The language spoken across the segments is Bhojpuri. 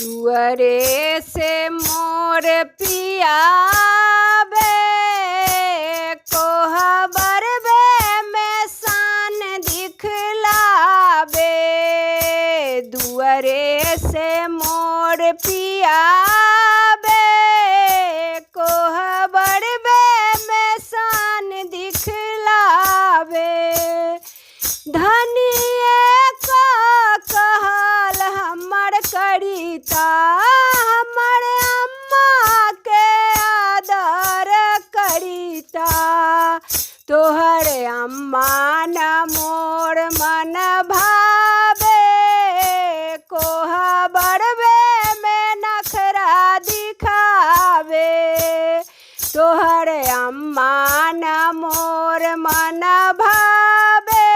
दुअरे से मोर पिया बे कोहबर बे में शान दिखलाबे। दुअरे से मोर पिया बे कोहबर बे में शान दिखलाबे। धनिए का कहल हमर करिता हमर अम्मा के आदर करिता। तोहर अम्मा न मोर मन भावे कोहबर बे में नखरा दिखावे। तोहर अम्मा न मोर मन भावे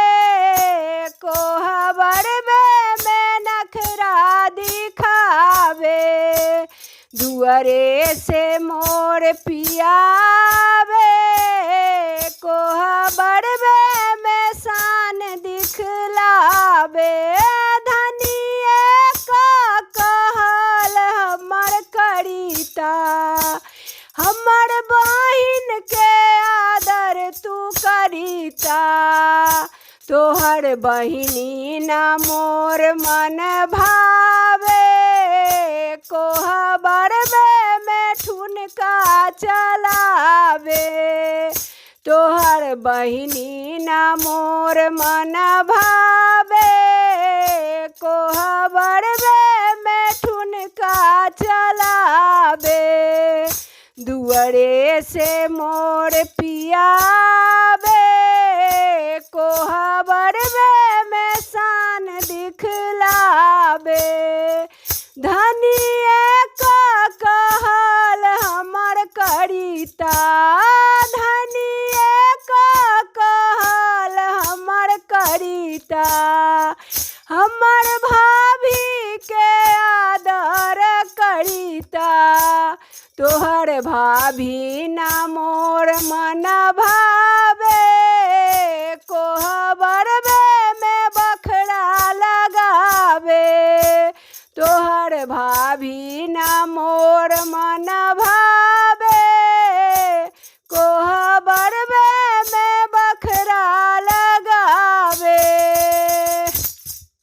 कोहबर बे में नखरा दिखावे। दुअरे से मोर पिया बे कोहबर बे में शान दिखलावे। धनिए का कहल हमर करिता हमर बहिन के आदर तू करिता। तोहर बहिनी न मोर मन भावे कोहबर बे में ठुनका चलावे। तोहर बहिनी न मोर मन भावे कोहबर बे में ठुनका चलावे। दुअरे से मोर पिया बे कोहबर बे में शान दिखलावे। धनिए का कहल हमर करिता धनिए का कहल हमर करिता। हमर भाभी के आदर करिता। तोहर भाभी न मोर मन भावे कोहबर बे में बखरा लगावे। तोहर भाभी न मोर मन भावे